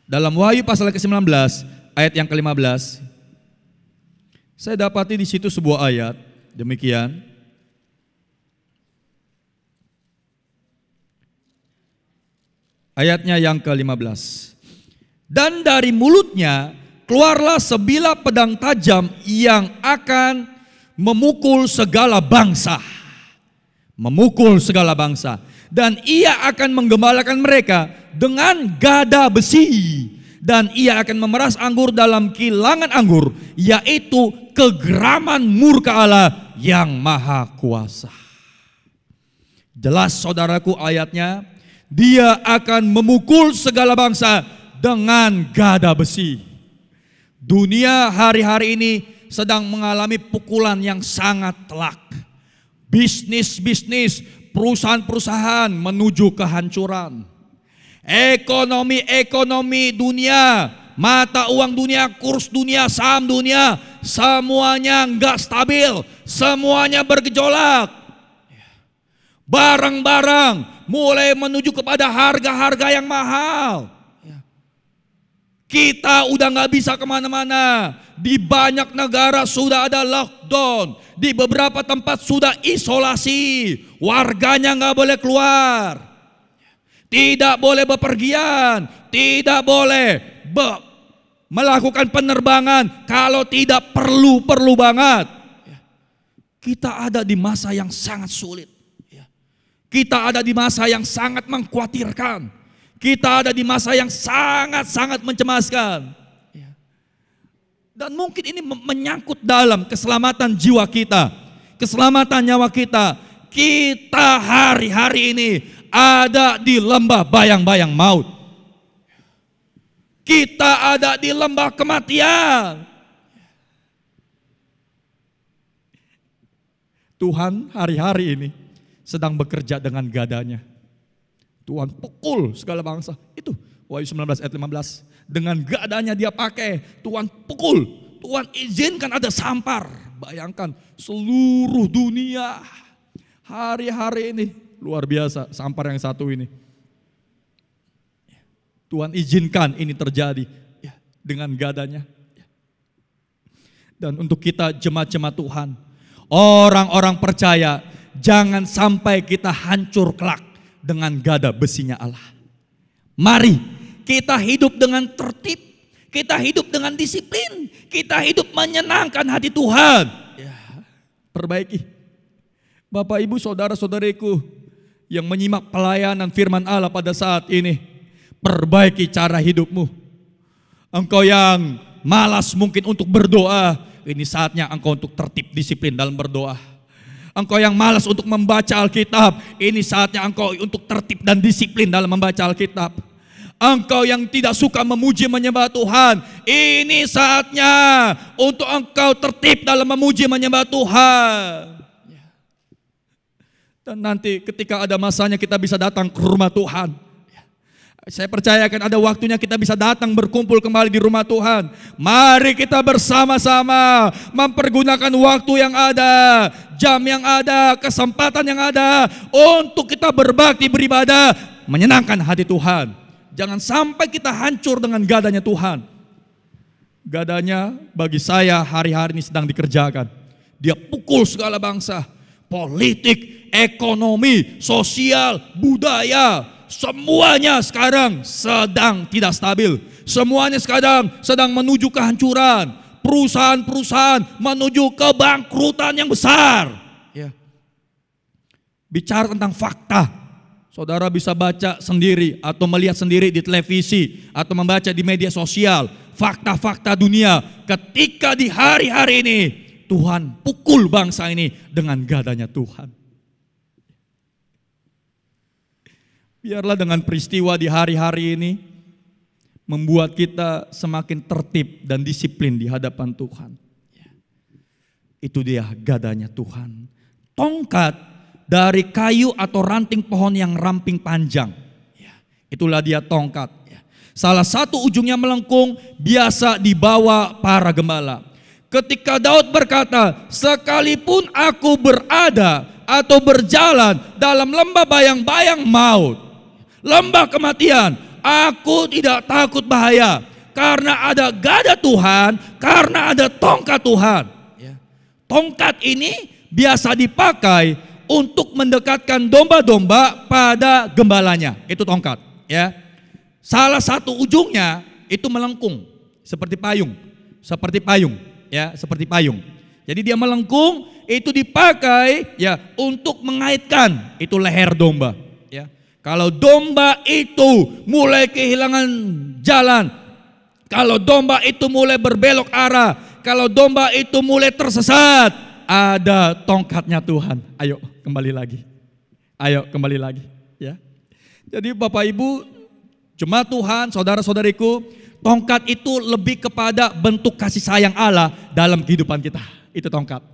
S5: Dalam Wahyu pasal yang ke-19, ayat yang ke-15. Saya dapati di situ sebuah ayat, demikian. Ayatnya yang ke-15. Dan dari mulutnya keluarlah sebilah pedang tajam yang akan memukul segala bangsa. Memukul segala bangsa. Dan ia akan menggembalakan mereka dengan gada besi. Dan ia akan memeras anggur dalam kilangan anggur, yaitu kegeraman murka Allah yang maha kuasa. Jelas saudaraku ayatnya, dia akan memukul segala bangsa dengan gada besi. Dunia hari-hari ini sedang mengalami pukulan yang sangat telak. Bisnis-bisnis, perusahaan-perusahaan menuju kehancuran. Ekonomi dunia, mata uang dunia, kurs dunia, saham dunia, semuanya enggak stabil, semuanya bergejolak. Barang-barang mulai menuju kepada harga-harga yang mahal. Kita udah gak bisa kemana-mana. Di banyak negara sudah ada lockdown, di beberapa tempat sudah isolasi, warganya gak boleh keluar. Tidak boleh bepergian, tidak boleh melakukan penerbangan kalau tidak perlu banget. Kita ada di masa yang sangat sulit. Kita ada di masa yang sangat mengkhawatirkan. Kita ada di masa yang sangat-sangat mencemaskan. Dan mungkin ini menyangkut dalam keselamatan jiwa kita, keselamatan nyawa kita. Kita hari-hari ini ada di lembah bayang-bayang maut. Kita ada di lembah kematian. Tuhan hari-hari ini sedang bekerja dengan gadanya. Tuhan pukul segala bangsa. Itu Wahyu 19 ayat 15. Dengan gadanya dia pakai. Tuhan pukul. Tuhan izinkan ada sampar. Bayangkan seluruh dunia hari-hari ini. Luar biasa sampar yang satu ini. Tuhan izinkan ini terjadi dengan gadanya. Dan untuk kita jemaat-jemaat Tuhan, orang-orang percaya, jangan sampai kita hancur kelak dengan gada besinya Allah. Mari kita hidup dengan tertib, kita hidup dengan disiplin, kita hidup menyenangkan hati Tuhan. Perbaiki. Bapak, Ibu, saudara-saudariku yang menyimak pelayanan firman Allah pada saat ini, perbaiki cara hidupmu. Engkau yang malas mungkin untuk berdoa, ini saatnya engkau untuk tertib disiplin dalam berdoa. Engkau yang malas untuk membaca Alkitab, ini saatnya engkau untuk tertib dan disiplin dalam membaca Alkitab. Engkau yang tidak suka memuji menyembah Tuhan, ini saatnya untuk engkau tertib dalam memuji menyembah Tuhan. Dan nanti ketika ada masanya kita bisa datang ke rumah Tuhan. Saya percaya akan ada waktunya kita bisa datang berkumpul kembali di rumah Tuhan. Mari kita bersama-sama mempergunakan waktu yang ada, jam yang ada, kesempatan yang ada untuk kita berbakti, beribadah, menyenangkan hati Tuhan. Jangan sampai kita hancur dengan gadanya Tuhan. Gadanya bagi saya hari-hari ini sedang dikerjakan. Dia pukul segala bangsa, politik, ekonomi, sosial, budaya. Semuanya sekarang sedang tidak stabil. Semuanya sekarang sedang menuju kehancuran. Perusahaan-perusahaan menuju kebangkrutan yang besar. Ya. Bicara tentang fakta, saudara bisa baca sendiri atau melihat sendiri di televisi atau membaca di media sosial. Fakta-fakta dunia ketika di hari-hari ini Tuhan pukul bangsa ini dengan gadanya Tuhan. Biarlah dengan peristiwa di hari-hari ini membuat kita semakin tertib dan disiplin di hadapan Tuhan. Itu dia gadanya Tuhan. Tongkat dari kayu atau ranting pohon yang ramping panjang. Itulah dia tongkat. Salah satu ujungnya melengkung, biasa dibawa para gembala. Ketika Daud berkata, sekalipun aku berada atau berjalan dalam lembah bayang-bayang maut, lembah kematian, aku tidak takut bahaya. Karena ada gada Tuhan, karena ada tongkat Tuhan. Tongkat ini biasa dipakai untuk mendekatkan domba-domba pada gembalanya. Itu tongkat. Ya. Salah satu ujungnya itu melengkung seperti payung. Seperti payung. Ya, seperti payung. Jadi dia melengkung, itu dipakai ya untuk mengaitkan itu leher domba. Kalau domba itu mulai kehilangan jalan, kalau domba itu mulai berbelok arah, kalau domba itu mulai tersesat, ada tongkatnya Tuhan. Ayo kembali lagi. Ayo kembali lagi. Ya. Jadi Bapak Ibu, jemaat Tuhan, saudara-saudariku, tongkat itu lebih kepada bentuk kasih sayang Allah dalam kehidupan kita. Itu tongkat.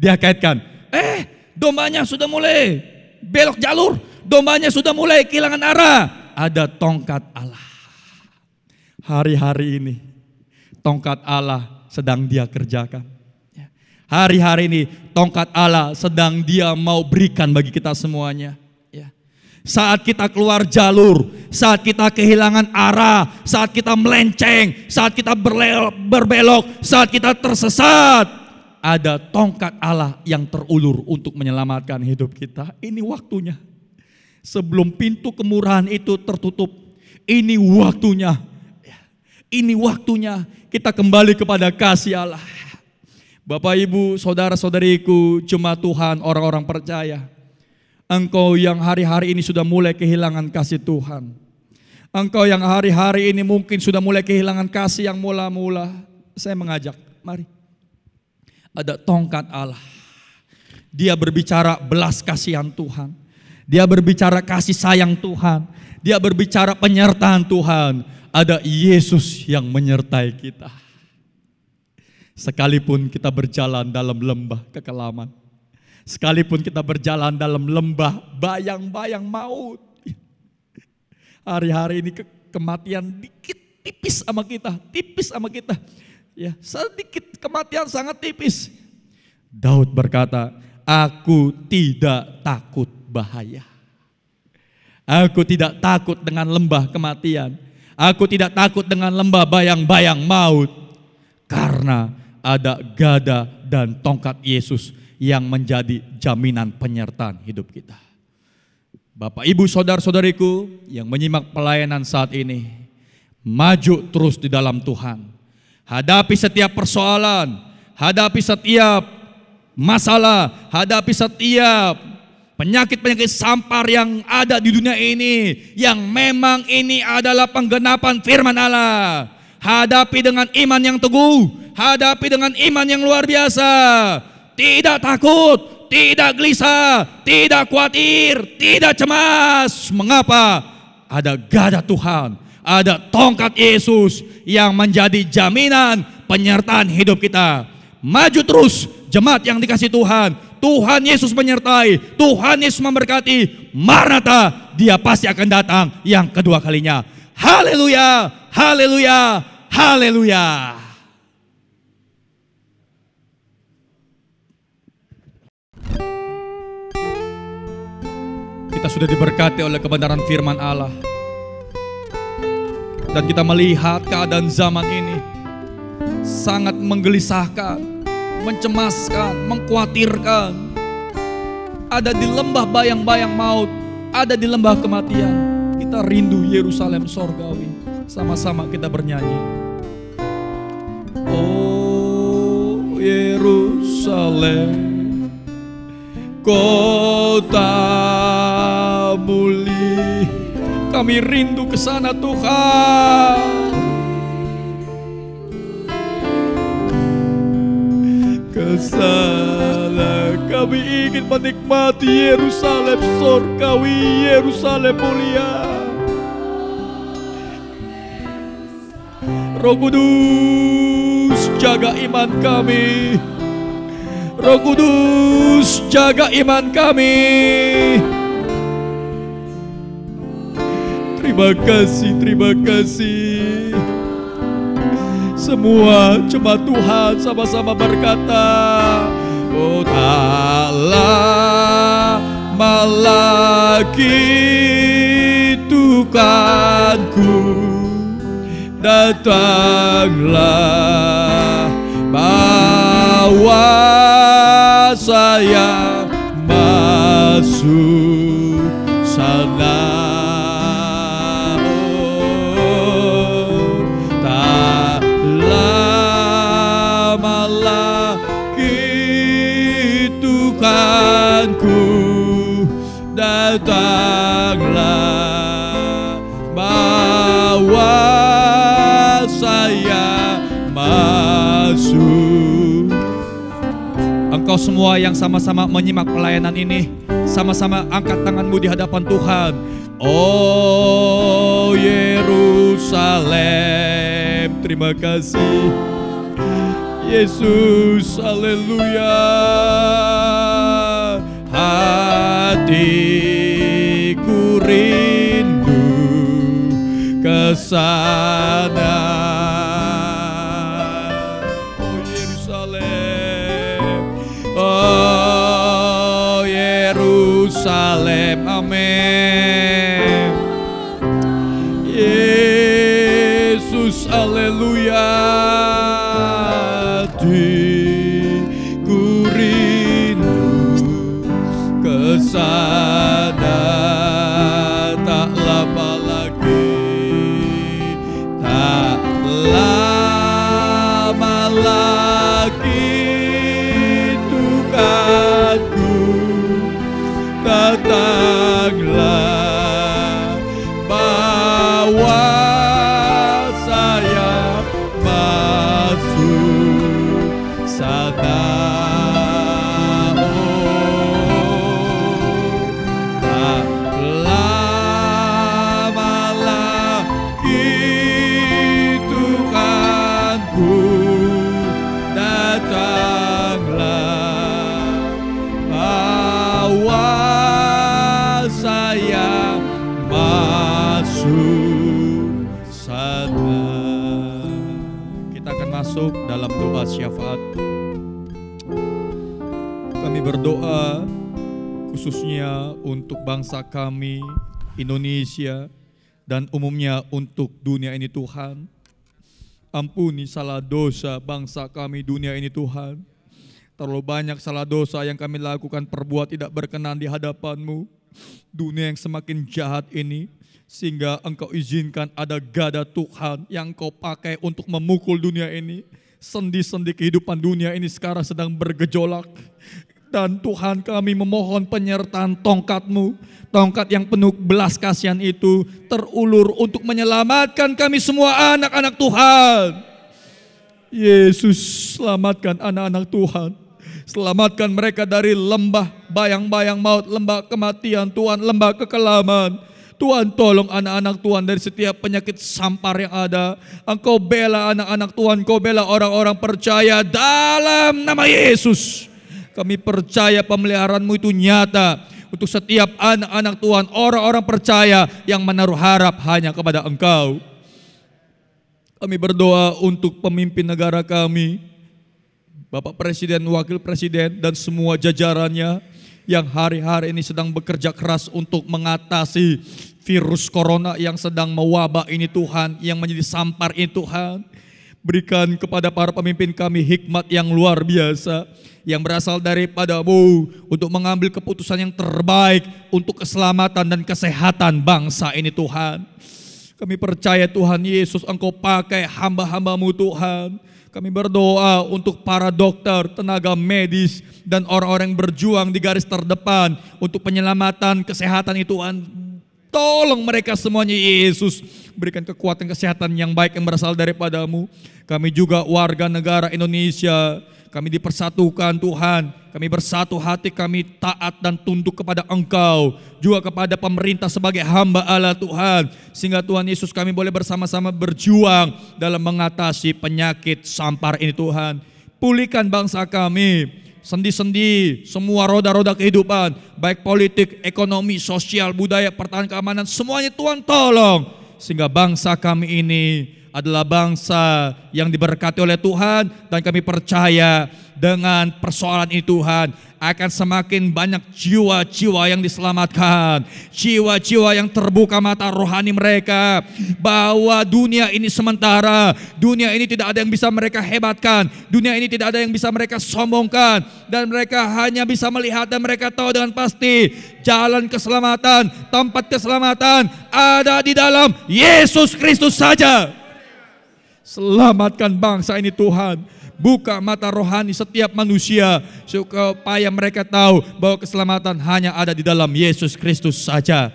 S5: Dia kaitkan, dombanya sudah mulai belok jalur, dombanya sudah mulai kehilangan arah. Ada tongkat Allah. Hari-hari ini tongkat Allah sedang dia kerjakan. Hari-hari ini tongkat Allah sedang dia mau berikan bagi kita semuanya. Saat kita keluar jalur, saat kita kehilangan arah, saat kita melenceng, saat kita berbelok, saat kita tersesat, ada tongkat Allah yang terulur untuk menyelamatkan hidup kita. Ini waktunya. Sebelum pintu kemurahan itu tertutup, ini waktunya. Ini waktunya kita kembali kepada kasih Allah. Bapak Ibu, saudara-saudariku, jemaat Tuhan, orang-orang percaya. Engkau yang hari-hari ini sudah mulai kehilangan kasih Tuhan. Engkau yang hari-hari ini mungkin sudah mulai kehilangan kasih yang mula-mula. Saya mengajak, mari. Ada tongkat Allah. Dia berbicara belas kasihan Tuhan. Dia berbicara kasih sayang Tuhan. Dia berbicara penyertaan Tuhan. Ada Yesus yang menyertai kita. Sekalipun kita berjalan dalam lembah kekelaman, sekalipun kita berjalan dalam lembah bayang-bayang maut, hari-hari ini kematian dikit tipis sama kita. Ya, sedikit kematian sangat tipis. Daud berkata, aku tidak takut bahaya. Aku tidak takut dengan lembah kematian. Aku tidak takut dengan lembah bayang-bayang maut. Karena ada gada dan tongkat Yesus yang menjadi jaminan penyertaan hidup kita. Bapak, Ibu, saudara-saudariku yang menyimak pelayanan saat ini, maju terus di dalam Tuhan. Hadapi setiap persoalan, hadapi setiap masalah, hadapi setiap penyakit-penyakit sampar yang ada di dunia ini, yang memang ini adalah penggenapan firman Allah. Hadapi dengan iman yang teguh, hadapi dengan iman yang luar biasa. tidak takut, tidak gelisah, tidak khawatir, tidak cemas. Mengapa? Ada gada Tuhan, ada tongkat Yesus yang menjadi jaminan penyertaan hidup kita. Maju terus jemaat yang dikasih Tuhan. Tuhan Yesus menyertai, Tuhan Yesus memberkati. Maranatha, Dia pasti akan datang yang kedua kalinya. Haleluya, haleluya, haleluya. Kita sudah diberkati oleh kebenaran firman Allah. Dan kita melihat keadaan zaman ini sangat menggelisahkan, mencemaskan, mengkhawatirkan. Ada di lembah bayang-bayang maut, ada di lembah kematian. Kita rindu Yerusalem sorgawi. Sama-sama kita bernyanyi. Oh Yerusalem, kota muli, kami rindu ke sana Tuhan. Kesana kami ingin menikmati Yerusalem sorgawi, Yerusalem mulia. Roh Kudus, jaga iman kami. Roh Kudus, jaga iman kami. Terima kasih, terima kasih. Semua jemaat Tuhan sama-sama berkata, oh tak lama lagi Tuhanku, datanglah, bawa saya masuk sana. Oh, tak lama lagi Tuhanku, datanglah, bawa saya masuk. Engkau semua yang sama-sama menyimak pelayanan ini, sama-sama angkat tanganmu di hadapan Tuhan. Oh Yerusalem, terima kasih Yesus, haleluya. Hatiku rindu ke sana. Oh Yerusalem, oh Yerusalem, amin. Yesus, haleluya. Hatiku rindu ke sana, tak lama lagi, tak lama lagi Tuhanku, datanglah, bawa saya masuk sana. Masuk dalam doa syafaat. Kami berdoa khususnya untuk bangsa kami, Indonesia, dan umumnya untuk dunia ini Tuhan. Ampuni salah dosa bangsa kami, dunia ini Tuhan. Terlalu banyak salah dosa yang kami lakukan, perbuat tidak berkenan di hadapan-Mu. Dunia yang semakin jahat ini, sehingga Engkau izinkan ada gada Tuhan yang Engkau pakai untuk memukul dunia ini. Sendi-sendi kehidupan dunia ini sekarang sedang bergejolak. Dan Tuhan, kami memohon penyertaan tongkat-Mu, tongkat yang penuh belas kasihan itu terulur untuk menyelamatkan kami semua anak-anak Tuhan. Yesus, selamatkan anak-anak Tuhan. Selamatkan mereka dari lembah bayang-bayang maut, lembah kematian Tuhan, lembah kekelaman. Tuhan tolong anak-anak Tuhan dari setiap penyakit sampar yang ada. Engkau bela anak-anak Tuhan, Engkau bela orang-orang percaya dalam nama Yesus. Kami percaya pemeliharaan-Mu itu nyata untuk setiap anak-anak Tuhan, orang-orang percaya yang menaruh harap hanya kepada Engkau. Kami berdoa untuk pemimpin negara kami, Bapak Presiden, Wakil Presiden, dan semua jajarannya yang hari-hari ini sedang bekerja keras untuk mengatasi virus corona yang sedang mewabah ini Tuhan, yang menjadi sampar ini Tuhan. Berikan kepada para pemimpin kami hikmat yang luar biasa yang berasal daripada-Mu untuk mengambil keputusan yang terbaik untuk keselamatan dan kesehatan bangsa ini Tuhan. Kami percaya Tuhan Yesus, Engkau pakai hamba-hamba-Mu Tuhan. Kami berdoa untuk para dokter, tenaga medis, dan orang-orang yang berjuang di garis terdepan untuk penyelamatan kesehatan itu Tuhan. Tolong mereka semuanya Yesus. Berikan kekuatan kesehatan yang baik yang berasal daripada-Mu. Kami juga warga negara Indonesia, kami dipersatukan Tuhan. Kami bersatu hati, kami taat dan tunduk kepada Engkau. Juga kepada pemerintah sebagai hamba Allah Tuhan. Sehingga Tuhan Yesus kami boleh bersama-sama berjuang dalam mengatasi penyakit sampar ini Tuhan. Pulihkan bangsa kami. Sendi-sendi, semua roda-roda kehidupan, baik politik, ekonomi, sosial, budaya, pertahanan, keamanan, semuanya Tuhan tolong. Sehingga bangsa kami ini adalah bangsa yang diberkati oleh Tuhan, dan kami percaya dengan persoalan ini Tuhan akan semakin banyak jiwa-jiwa yang diselamatkan, jiwa-jiwa yang terbuka mata rohani mereka, bahwa dunia ini sementara, dunia ini tidak ada yang bisa mereka hebatkan, dunia ini tidak ada yang bisa mereka sombongkan, dan mereka hanya bisa melihat dan mereka tahu dengan pasti jalan keselamatan, tempat keselamatan ada di dalam Yesus Kristus saja. Selamatkan bangsa ini Tuhan. Buka mata rohani setiap manusia supaya mereka tahu bahwa keselamatan hanya ada di dalam Yesus Kristus saja.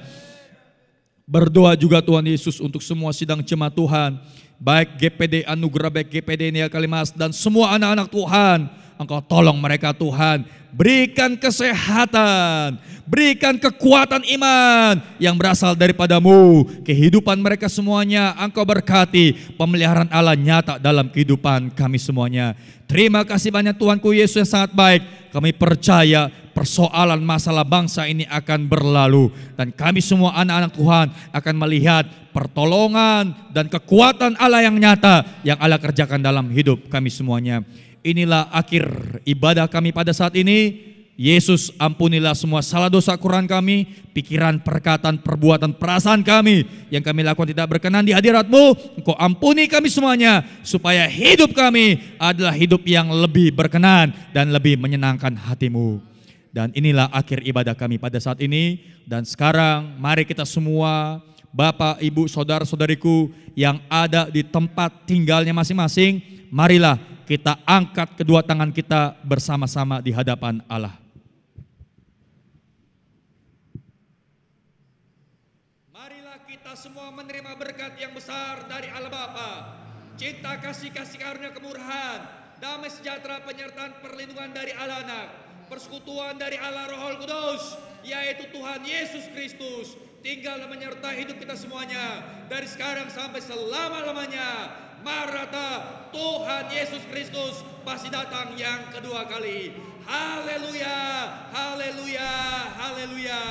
S5: Berdoa juga Tuhan Yesus untuk semua sidang jemaat Tuhan, baik GPD Anugerah, baik GPD Nia Kalimas, dan semua anak-anak Tuhan. Engkau tolong mereka Tuhan, berikan kesehatan, berikan kekuatan iman yang berasal daripada-Mu. Kehidupan mereka semuanya Engkau berkati, pemeliharaan Allah nyata dalam kehidupan kami semuanya. Terima kasih banyak Tuhanku Yesus yang sangat baik. Kami percaya persoalan masalah bangsa ini akan berlalu, dan kami semua anak-anak Tuhan akan melihat pertolongan dan kekuatan Allah yang nyata yang Allah kerjakan dalam hidup kami semuanya. Inilah akhir ibadah kami pada saat ini. Yesus, ampunilah semua salah dosa Quran kami, pikiran, perkataan, perbuatan, perasaan kami yang kami lakukan tidak berkenan di hadirat-Mu. Engkau ampuni kami semuanya, supaya hidup kami adalah hidup yang lebih berkenan dan lebih menyenangkan hati-Mu. Dan inilah akhir ibadah kami pada saat ini. Dan sekarang mari kita semua, Bapak, Ibu, Saudara-saudariku yang ada di tempat tinggalnya masing-masing, marilah kita angkat kedua tangan kita bersama-sama di hadapan Allah. Marilah kita semua menerima berkat yang besar dari Allah Bapa, cinta kasih karunia kemurahan, damai sejahtera, penyertaan perlindungan dari Allah Anak, persekutuan dari Allah Roh Kudus, yaitu Tuhan Yesus Kristus, tinggal dan menyertai hidup kita semuanya dari sekarang sampai selama-lamanya. Maranatha, Tuhan Yesus Kristus pasti datang yang kedua kali. Haleluya, haleluya, haleluya.